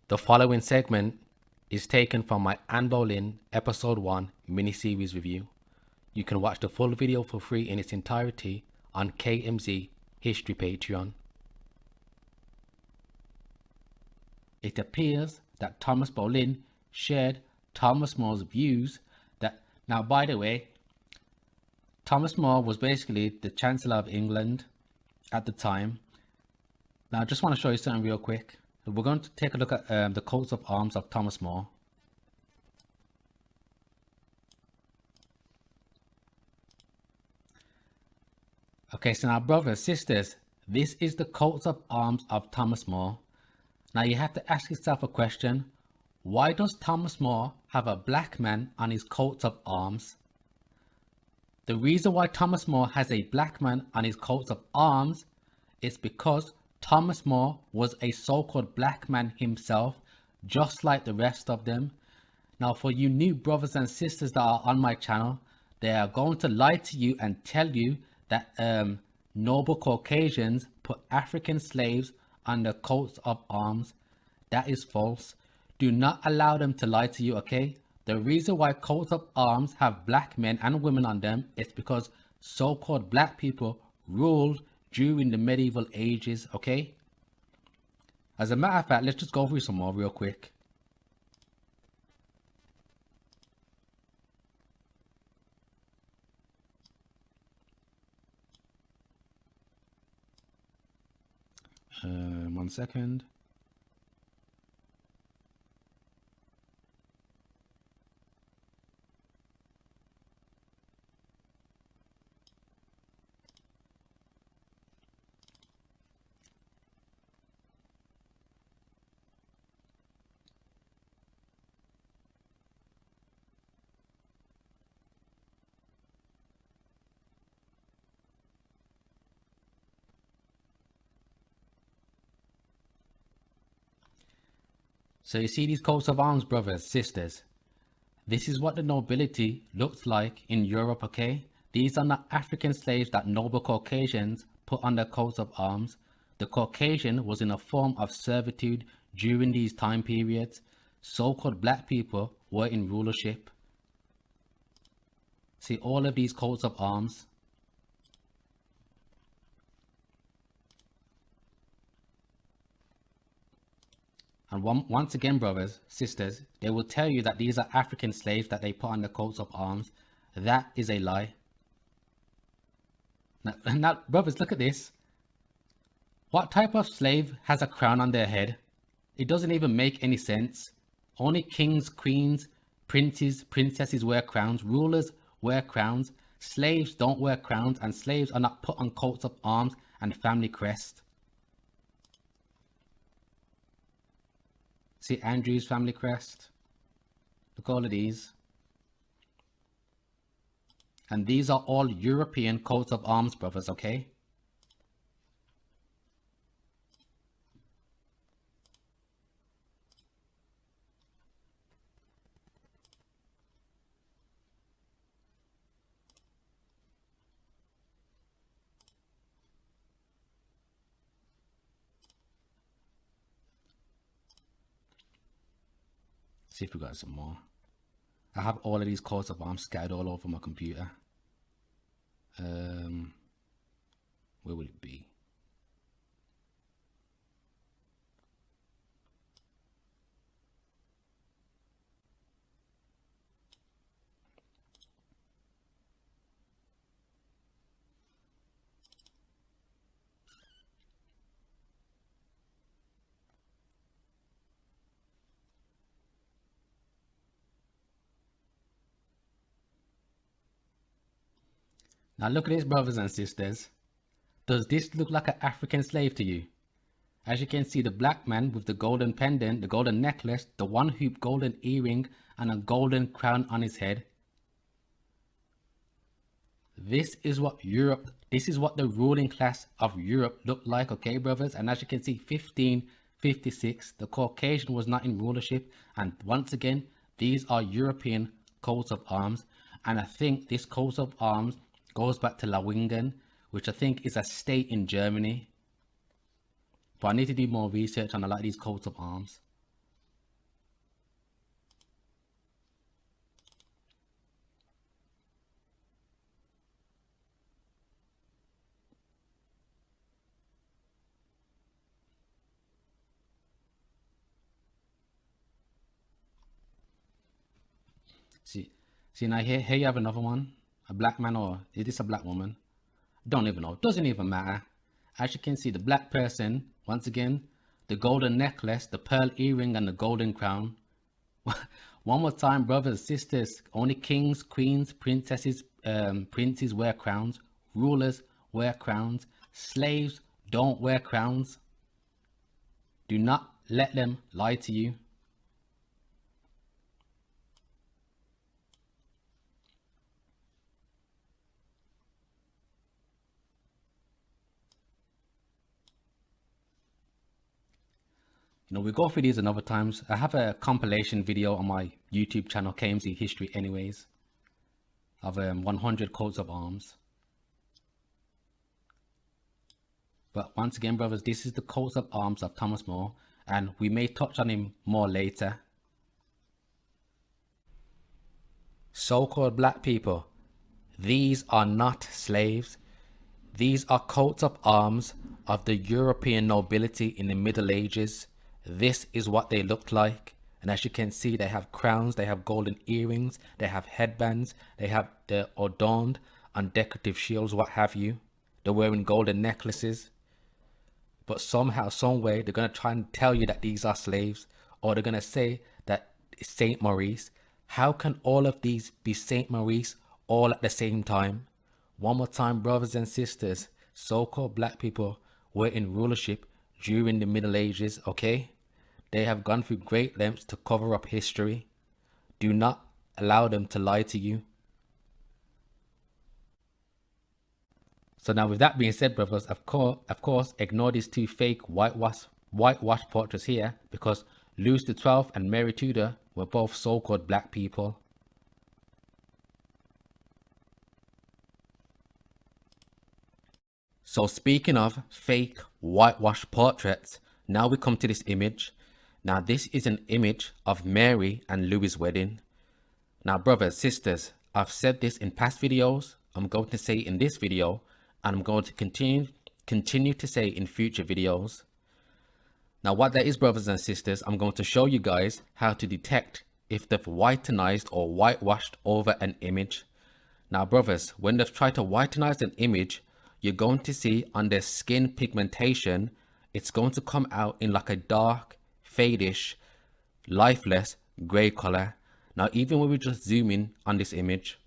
The following segment is taken from my Anne Boleyn Episode 1 mini-series review. You can watch the full video for free in its entirety on KMZ History Patreon. It appears that Thomas Boleyn shared Thomas More's views that... Now, by the way, Thomas More was basically the Chancellor of England at the time. Now, I just want to show you something real quick. We're going to take a look at the coats of arms of Thomas More. Okay, so now, brothers, sisters, this is the coats of arms of Thomas More. Now, you have to ask yourself a question. Why does Thomas More have a black man on his coats of arms? The reason why Thomas More has a black man on his coats of arms is because Thomas More was a so-called black man himself, just like the rest of them. Now, for you new brothers and sisters that are on my channel, they are going to lie to you and tell you that noble Caucasians put African slaves on their coats of arms. That is false. Do not allow them to lie to you, okay? The reason why coats of arms have black men and women on them is because so-called black people ruled during the medieval ages, okay? As a matter of fact, let's just go through some more real quick. One second. So you see these coats of arms, brothers, sisters. This is what the nobility looked like in Europe, okay? These are not African slaves that noble Caucasians put on their coats of arms. The Caucasian was in a form of servitude during these time periods. So-called black people were in rulership. See all of these coats of arms. And once again, brothers, sisters, they will tell you that these are African slaves that they put on the coats of arms. That is a lie. Now, brothers, look at this. What type of slave has a crown on their head? It doesn't even make any sense. Only kings, queens, princes, princesses wear crowns. Rulers wear crowns. Slaves don't wear crowns, and slaves are not put on coats of arms and family crest. See Andrew's family crest. Look at all of these. And these are all European coats of arms, brothers, okay? See if we got some more. I have all of these coats of arms scattered all over my computer. Where will it be? Now look at this, brothers and sisters. Does this look like an African slave to you? As you can see, the black man with the golden pendant, the golden necklace, the one hoop golden earring, and a golden crown on his head. This is what the ruling class of Europe looked like, okay, brothers? And as you can see, 1556, the Caucasian was not in rulership. And once again, these are European coats of arms. And I think this coat of arms goes back to Lawingen, which I think is a state in Germany. But I need to do more research on a lot of these coats of arms. See, now here you have another one. A black man, or is this a black woman? Don't even know. Doesn't even matter. As you can see, the black person, once again, the golden necklace, the pearl earring, and the golden crown. One more time, brothers, sisters. Only kings, queens, princesses, princes wear crowns. Rulers wear crowns. Slaves don't wear crowns. Do not let them lie to you. You know, we go through these another times. I have a compilation video on my YouTube channel, KMZ History anyways, of 100 coats of arms. But once again, brothers, this is the coats of arms of Thomas More, and we may touch on him more later. So-called black people, these are not slaves. These are coats of arms of the European nobility in the Middle Ages. This is what they looked like. And as you can see, they have crowns, they have golden earrings, they have headbands, they have the adorned and decorative shields, what have you. They're wearing golden necklaces. But somehow, some way, they're going to try and tell you that these are slaves, or they're going to say that it's Saint Maurice. How can all of these be Saint Maurice all at the same time? One more time, brothers and sisters, so-called black people were in rulership during the Middle Ages, okay? They have gone through great lengths to cover up history. Do not allow them to lie to you. So now with that being said, brothers, of course, ignore these two fake whitewash portraits here, because Louis XII and Mary Tudor were both so-called black people. So speaking of fake whitewash portraits, now we come to this image. Now this is an image of Mary and Louis' wedding. Now brothers, sisters, I've said this in past videos, I'm going to say it in this video, and I'm going to continue to say in future videos. Now what that is, brothers and sisters, I'm going to show you guys how to detect if they've whitenized or whitewashed over an image. Now brothers, when they've tried to whitenize an image, you're going to see on their skin pigmentation, it's going to come out in like a dark, fadish, lifeless gray color. Now even when we just zoom in on this image,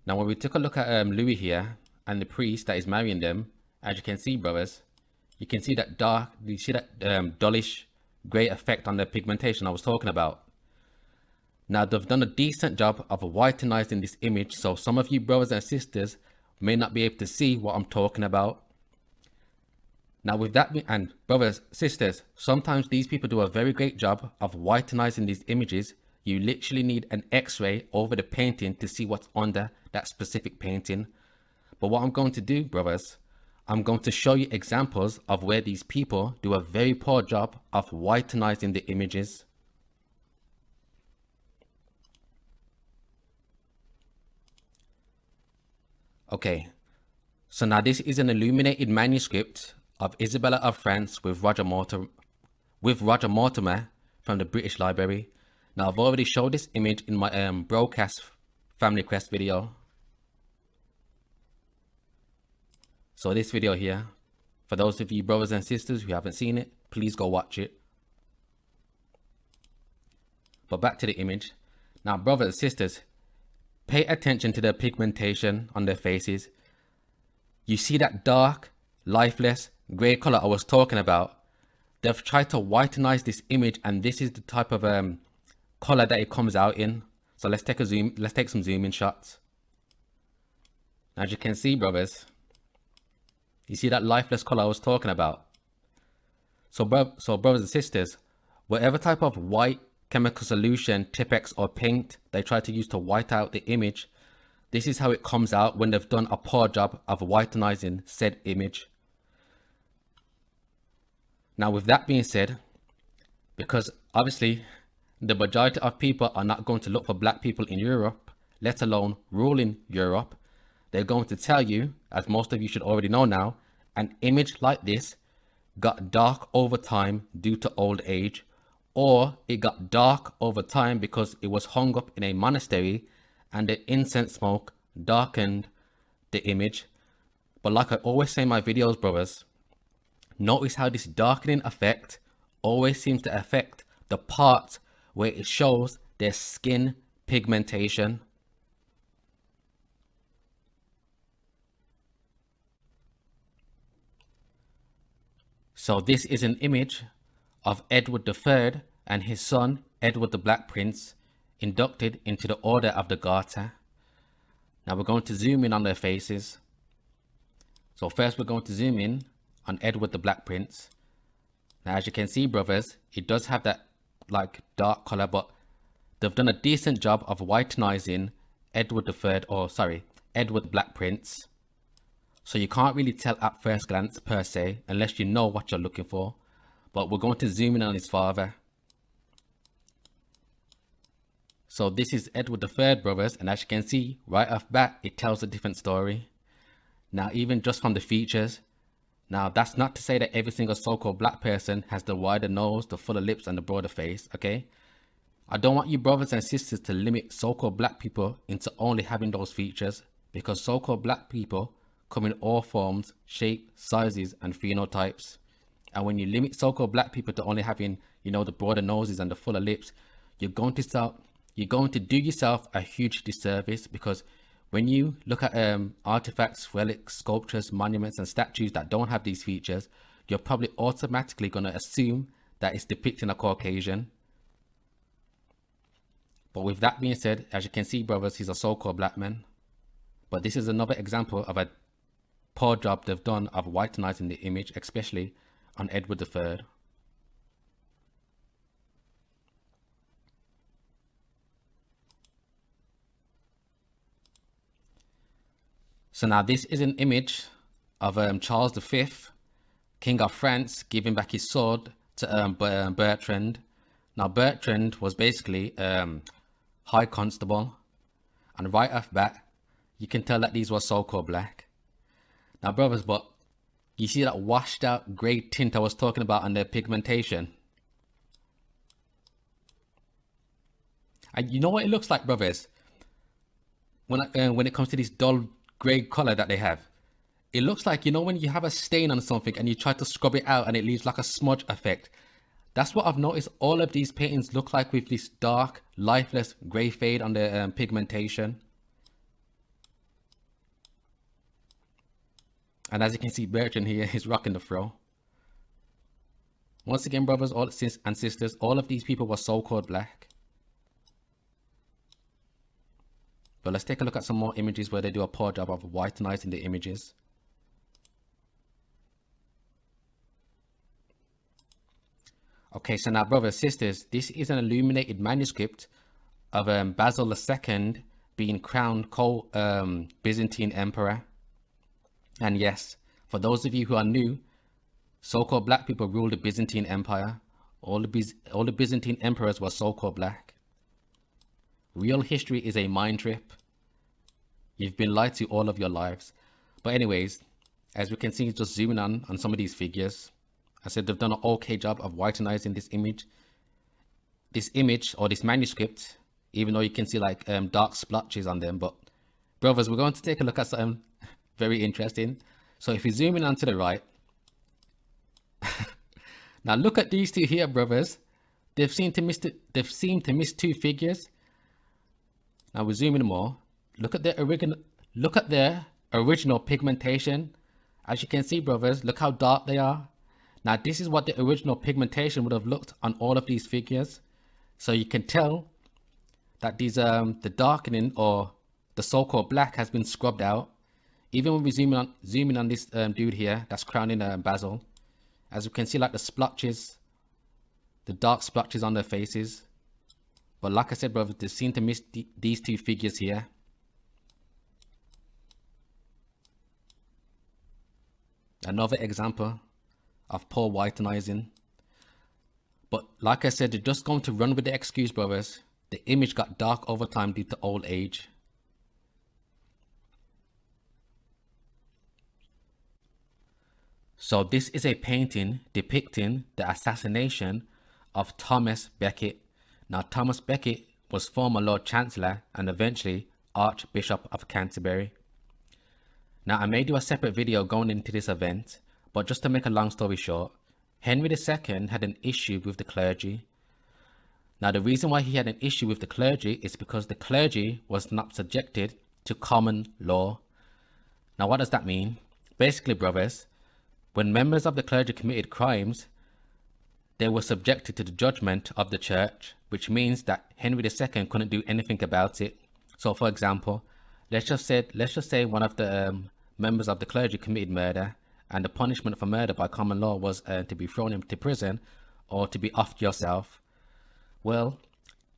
now when we take a look at Louis here and the priest that is marrying them, as you can see, brothers, you can see that dark, you see that dullish gray effect on the pigmentation I was talking about. Now they've done a decent job of whitenizing this image, so some of you brothers and sisters may not be able to see what I'm talking about. Now with that, and brothers, sisters, sometimes these people do a very great job of whitenizing these images. You literally need an x-ray over the painting to see what's under that specific painting. But what I'm going to do, brothers, I'm going to show you examples of where these people do a very poor job of whitenizing the images. Okay, so now this is an illuminated manuscript of Isabella of France with Roger Mortimer from the British Library. Now I've already showed this image in my broadcast family crest video. So this video here, for those of you brothers and sisters who haven't seen it, please go watch it. But back to the image. Now brothers and sisters, pay attention to the pigmentation on their faces. You see that dark, lifeless, grey color I was talking about? They've tried to whitenize this image, and this is the type of color that it comes out in. So let's take some zoom in shots. As you can see, brothers, you see that lifeless color I was talking about? So brothers and sisters, whatever type of white chemical solution, Tipex or paint they try to use to white out the image, this is how it comes out when they've done a poor job of whitenizing said image. Now with that being said, because obviously the majority of people are not going to look for black people in Europe, let alone ruling Europe, they're going to tell you, as most of you should already know now, an image like this got dark over time due to old age, or it got dark over time because it was hung up in a monastery and the incense smoke darkened the image. But like I always say in my videos, brothers, notice how this darkening effect always seems to affect the part where it shows their skin pigmentation. So this is an image of Edward III and his son, Edward the Black Prince, inducted into the Order of the Garter. Now we're going to zoom in on their faces. So first we're going to zoom in on Edward the Black Prince. Now as you can see, brothers, it does have that like dark color, but they've done a decent job of whitenizing Edward III, or sorry, Edward the Black Prince. So you can't really tell at first glance per se, unless you know what you're looking for. But we're going to zoom in on his father. So this is Edward III, brothers, and as you can see, right off bat, it tells a different story. Now, even just from the features, now that's not to say that every single so-called black person has the wider nose, the fuller lips, and the broader face, okay? I don't want you brothers and sisters to limit so-called black people into only having those features, because so-called black people come in all forms, shape, sizes, and phenotypes. And when you limit so-called black people to only having, you know, the broader noses and the fuller lips, you're going to do yourself a huge disservice, because when you look at artifacts, relics, sculptures, monuments, and statues that don't have these features, you're probably automatically going to assume that it's depicting a Caucasian. But with that being said, as you can see, brothers, he's a so-called black man. But this is another example of a poor job they've done of whitenizing the image, especially on Edward III. So now this is an image of Charles V, King of France, giving back his sword to Bertrand. Now Bertrand was basically High Constable, and right off bat, you can tell that these were so-called black. Now brothers, but you see that washed out grey tint I was talking about on their pigmentation? And you know what it looks like, brothers? When it comes to this dull grey color that they have, it looks like, you know, when you have a stain on something and you try to scrub it out and it leaves like a smudge effect. That's what I've noticed all of these paintings look like, with this dark, lifeless grey fade on their pigmentation. And as you can see, Bertrand here is rocking the fro. Once again, brothers and sisters, all of these people were so-called black. But let's take a look at some more images where they do a poor job of whitenizing the images. Okay, so now, brothers, sisters, this is an illuminated manuscript of Basil II being crowned Byzantine Emperor. And yes, for those of you who are new, so-called black people ruled the Byzantine Empire. All the Byzantine emperors were so-called black. Real history is a mind trip. You've been lied to all of your lives. But anyways, as we can see, just zooming on some of these figures, I said they've done an okay job of whitenizing this image or this manuscript, even though you can see like dark splotches on them. But brothers, we're going to take a look at something very interesting. So if you zoom in onto the right, now look at these two here, brothers. They've seemed to miss two figures. Now we're zooming more. Look at their original pigmentation. As you can see, brothers, look how dark they are. Now this is what the original pigmentation would have looked on all of these figures. So you can tell that these the darkening or the so-called black has been scrubbed out. Even when we zoom in on this dude here that's crowning Basil, as you can see, like the splotches, the dark splotches on their faces. But like I said, brothers, they seem to miss these two figures here. Another example of poor whitenizing. But like I said, they're just going to run with the excuse, brothers. The image got dark over time due to old age. So this is a painting depicting the assassination of Thomas Becket. Now, Thomas Becket was former Lord Chancellor and eventually Archbishop of Canterbury. Now, I may do a separate video going into this event, but just to make a long story short, Henry II had an issue with the clergy. Now, the reason why he had an issue with the clergy is because the clergy was not subjected to common law. Now, what does that mean? Basically, brothers, when members of the clergy committed crimes, they were subjected to the judgment of the church, which means that Henry II couldn't do anything about it. So, for example, let's just say one of the members of the clergy committed murder, and the punishment for murder by common law was to be thrown into prison or to be offed yourself. Well,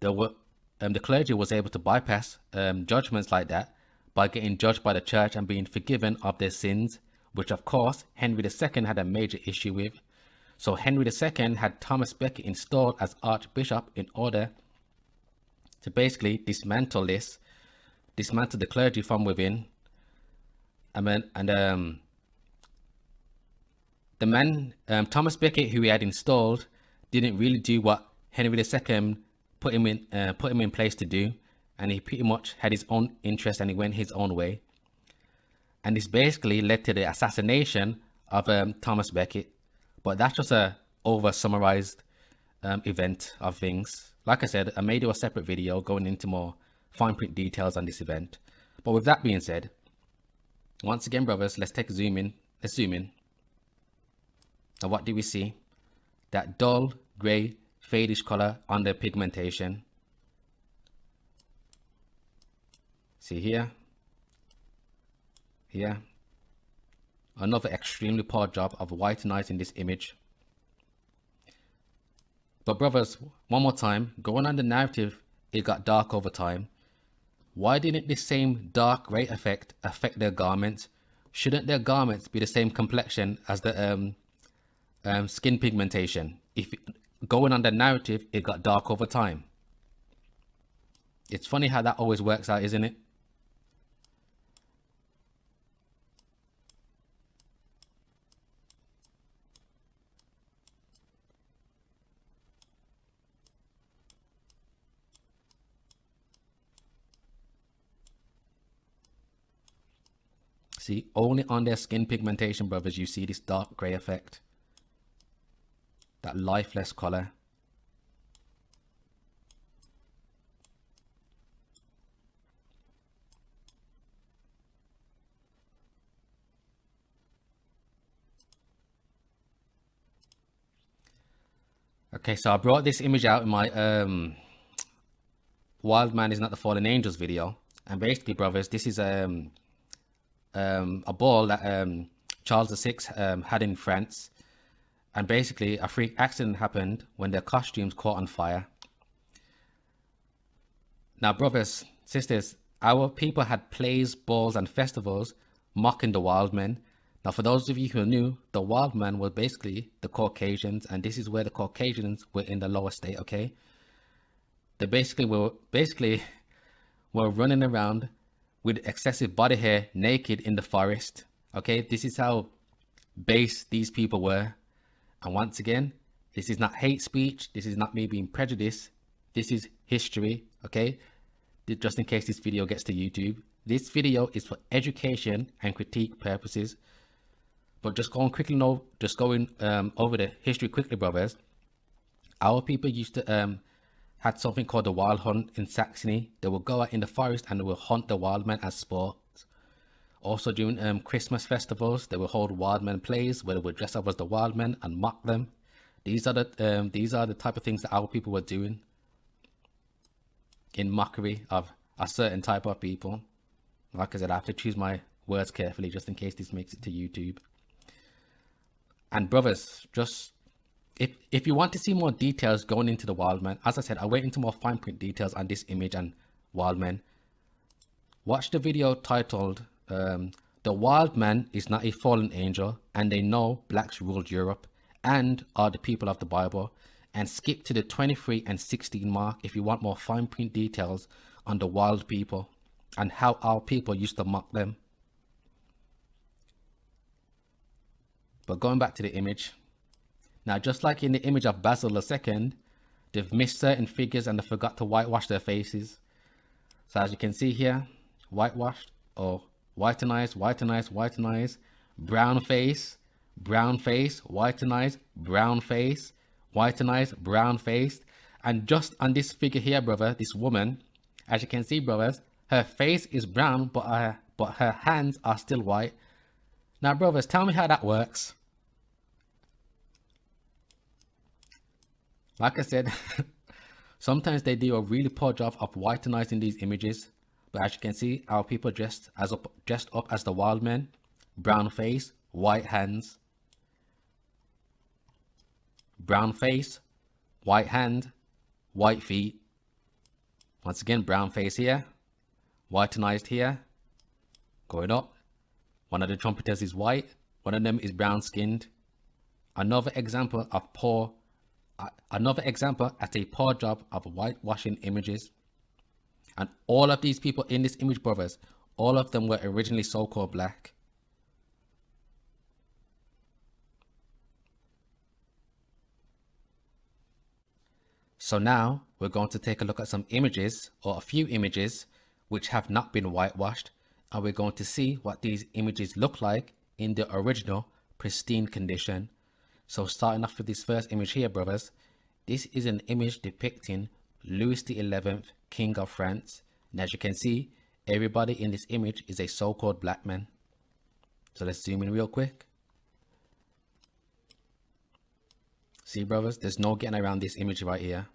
the clergy was able to bypass judgments like that by getting judged by the church and being forgiven of their sins, which of course Henry II had a major issue with. So Henry II had Thomas Becket installed as Archbishop in order to basically dismantle the clergy from within. The man Thomas Becket, who he had installed, didn't really do what Henry II put him in place to do, and he pretty much had his own interest and he went his own way. And this basically led to the assassination of Thomas Becket. But that's just a over summarized event of things. Like I said, I may do a separate video going into more fine print details on this event. But with that being said, once again, brothers, let's take a zoom in. Let's zoom in. Now, what do we see? That dull grey fadeish color on the pigmentation. See here, here. Another extremely poor job of whitenizing this image. But brothers, one more time, going on the narrative, it got dark over time. Why didn't this same dark grey effect affect their garments? Shouldn't their garments be the same complexion as the skin pigmentation? If going on the narrative, it got dark over time. It's funny how that always works out, isn't it? See, only on their skin pigmentation, brothers, you see this dark grey effect. That lifeless color. Okay, so I brought this image out in my Wild Man is Not the Fallen Angels video. And basically, brothers, this is a ball that Charles VI had in France. And basically, a freak accident happened when their costumes caught on fire. Now, brothers, sisters, our people had plays, balls, and festivals mocking the wild men. Now, for those of you who knew, the wild men were basically the Caucasians, and this is where the Caucasians were in the lower state, okay? They were running around with excessive body hair, naked in the forest, okay? This is how base these people were. And once again, this is not hate speech. This is not me being prejudiced. This is history, okay? Just in case this video gets to YouTube. This video is for education and critique purposes. But just going over the history quickly, brothers. Our people used to had something called the wild hunt in Saxony. They would go out in the forest and they would hunt the wild men as sport. Also during Christmas festivals, they would hold wild men plays where they would dress up as the wild men and mock them. These are the type of things that our people were doing in mockery of a certain type of people. Like I said, I have to choose my words carefully just in case this makes it to YouTube. And brothers, just if you want to see more details going into the wild men, as I said, I went into more fine print details on this image and wild men. Watch the video titled The Wild Man is Not a Fallen Angel and They Know Blacks Ruled Europe and Are the People of the Bible, and skip to the 23 and 16 mark if you want more fine print details on the wild people and how our people used to mock them. But going back to the image, now just like in the image of Basil II, They've missed certain figures and they forgot to whitewash their faces. So as you can see here, whitewashed or whitenized, whitenized, whitenized, brown face, whitenized, brown face, whitenized, brown face. And just on this figure here, brother, this woman, as you can see, brothers, her face is brown, but her hands are still white. Now, brothers, tell me how that works. Like I said, sometimes they do a really poor job of whitenizing these images. But as you can see, our people dressed up as the wild men, brown face, white hands, brown face, white hand, white feet. Once again, brown face here, whitenized here, going up. One of the trumpeters is white, one of them is brown skinned. Another example at a poor job of whitewashing images. And all of these people in this image, brothers, all of them were originally so-called black. So now we're going to take a look at some images, or a few images, which have not been whitewashed, and we're going to see what these images look like in the original pristine condition. So starting off with this first image here, brothers, this is an image depicting Louis XI, King of France. And as you can see, everybody in this image is a so-called black man. So let's zoom in real quick. See, brothers, there's no getting around this image right here.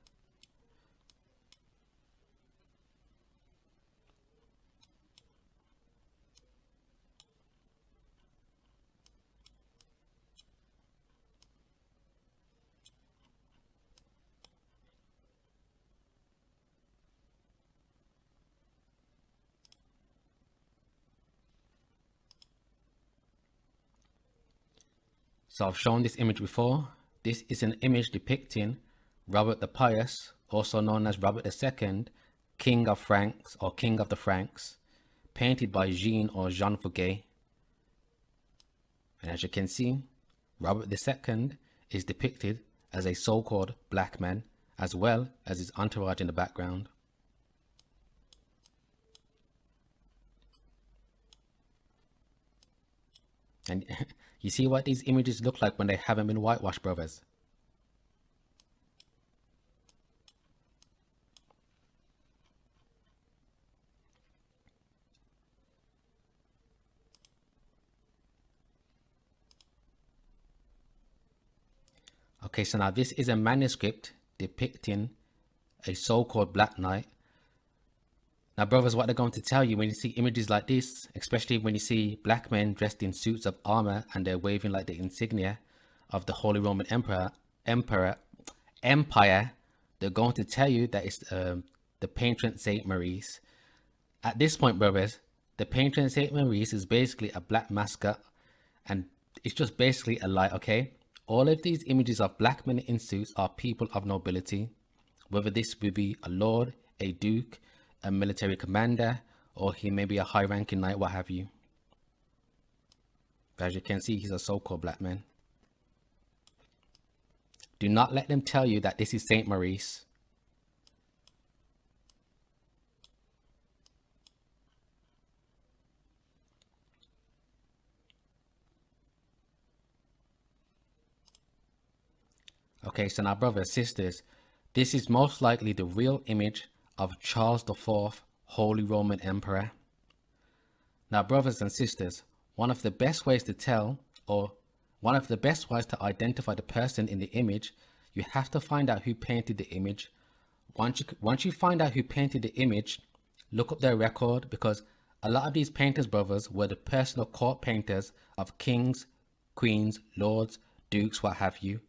So I've shown this image before. This is an image depicting Robert the Pious, also known as Robert II, King of France or King of the Franks, painted by Jean Fouquet. And as you can see, Robert II is depicted as a so-called black man, as well as his entourage in the background. And you see what these images look like when they haven't been whitewashed, brothers. Okay, so now this is a manuscript depicting a so-called Black Knight. Now, brothers, what they're going to tell you when you see images like this, especially when you see black men dressed in suits of armor and they're waving like the insignia of the Holy Roman Empire, they're going to tell you that it's the patron Saint Maurice. At this point, brothers, the patron Saint Maurice is basically a black mascot, and it's just basically a lie, okay? All of these images of black men in suits are people of nobility, whether this would be a lord, a duke, a military commander, or he may be a high-ranking knight, what have you. As you can see, he's a so-called black man. Do not let them tell you that this is Saint Maurice. Okay, so now, brothers, sisters, this is most likely the real image of Charles IV, Holy Roman Emperor. Now, brothers and sisters, one of the best ways to tell, or one of the best ways to identify the person in the image, you have to find out who painted the image. Once you find out who painted the image, look up their record, because a lot of these painters, brothers, were the personal court painters of kings, queens, lords, dukes, what have you.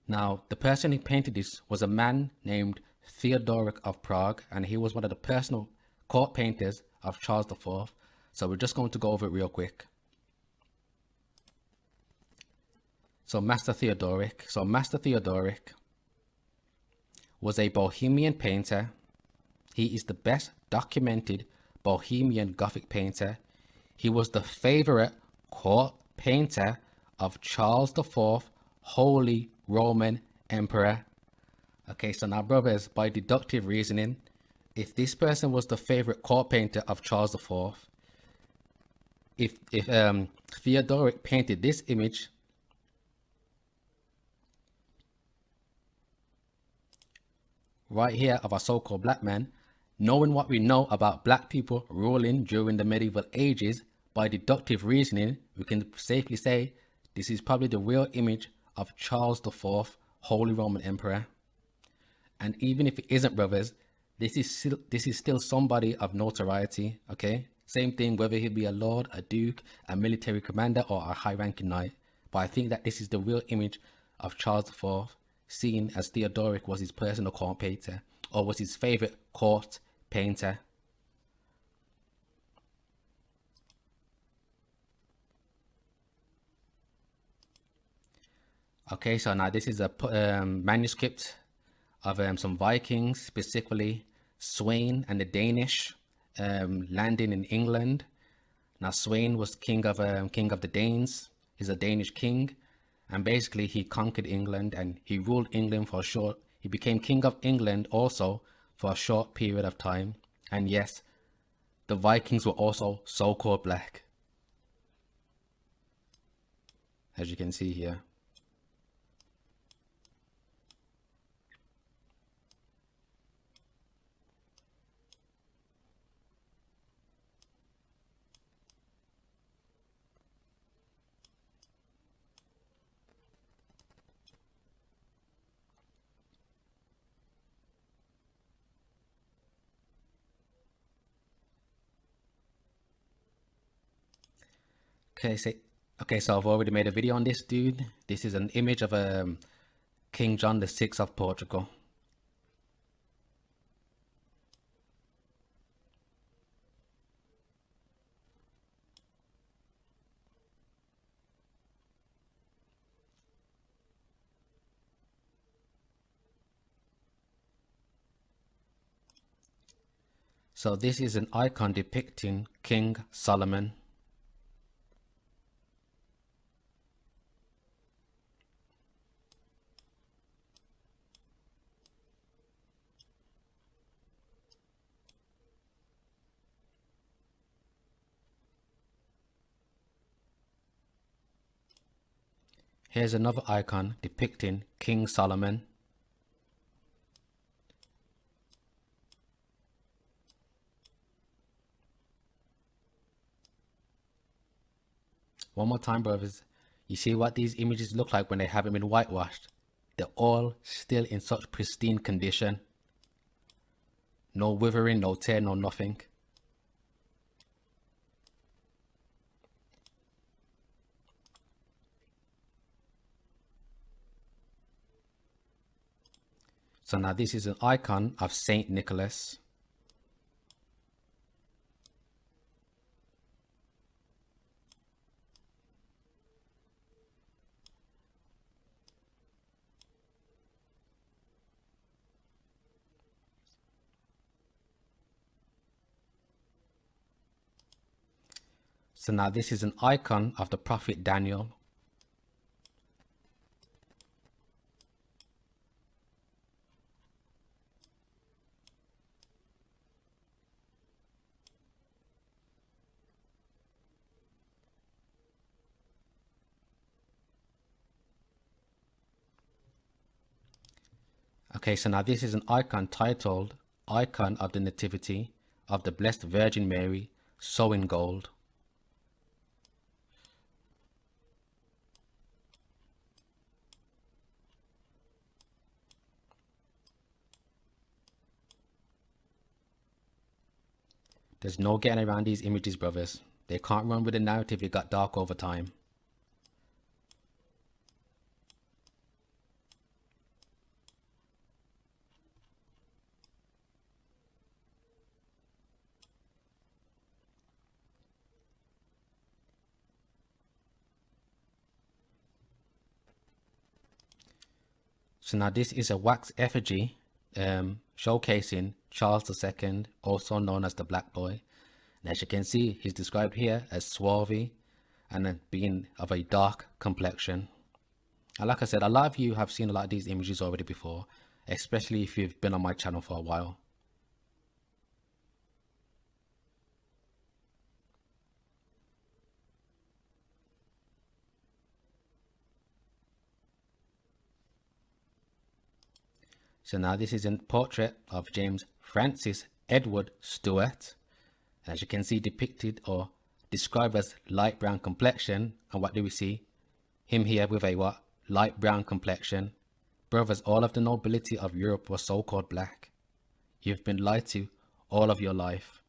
Now, the person who painted this was a man named Theodoric of Prague, and he was one of the personal court painters of Charles IV. So we're just going to go over it real quick. So Master Theodoric was a Bohemian painter. He is the best documented Bohemian Gothic painter. He was the favorite court painter of Charles IV, Holy Roman Emperor. Okay, so now brothers, by deductive reasoning, if this person was the favorite court painter of Charles IV, if Theodoric painted this image right here of a so-called black man, knowing what we know about black people ruling during the medieval ages, by deductive reasoning, we can safely say this is probably the real image of Charles IV, Holy Roman Emperor. And even if it isn't, brothers, this is still somebody of notoriety, okay? Same thing whether he be a lord, a duke, a military commander, or a high-ranking knight. But I think that this is the real image of Charles IV, seen as Theodoric was his personal court painter, or was his favorite court painter. Okay, so now this is a manuscript of some Vikings, specifically Sweyn and the Danish, landing in England. Now Sweyn was king of the Danes. He's a Danish king, and basically he conquered England and he ruled England for a short. He became king of England also for a short period of time. And yes, the Vikings were also so-called black, as you can see here. Okay, so I've already made a video on this dude. This is an image of King John VI of Portugal. So this is an icon depicting King Solomon. Here's another icon depicting King Solomon. One more time, brothers. You see what these images look like when they haven't been whitewashed? They're all still in such pristine condition. No withering, no tear, no nothing. So now this is an icon of Saint Nicholas. So now this is an icon of the prophet Daniel. Okay, so now this is an icon titled Icon of the Nativity of the Blessed Virgin Mary, sewn in gold. There's no getting around these images, brothers. They can't run with the narrative, it got dark over time. So now this is a wax effigy showcasing Charles II, also known as the Black Boy. And as you can see, he's described here as swarthy and being of a dark complexion. And like I said, a lot of you have seen a lot of these images already before. especially if you've been on my channel for a while. So now this is a portrait of James Francis Edward Stuart. As you can see, depicted or described as light brown complexion. And what do we see? Him here with a what? Light brown complexion. Brothers, all of the nobility of Europe was so-called black. You've been lied to all of your life.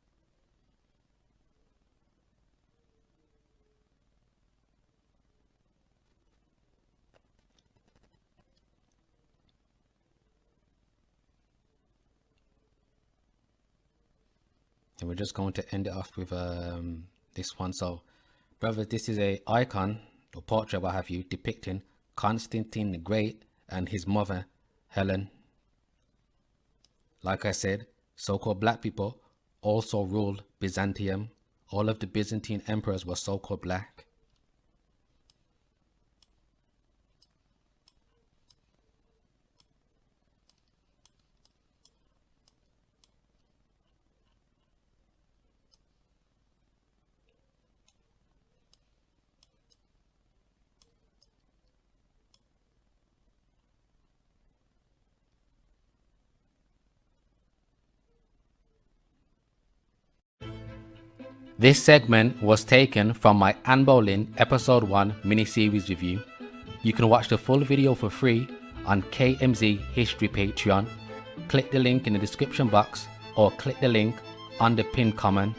And we're just going to end it off with this one. So, brothers, this is a icon or portrait, what have you, depicting Constantine the Great and his mother, Helen. Like I said, so-called black people also ruled Byzantium. All of the Byzantine emperors were so-called black. This segment was taken from my Anne Boleyn Episode 1 miniseries review. You can watch the full video for free on KMZ History Patreon. Click the link in the description box or click the link on the pinned comment.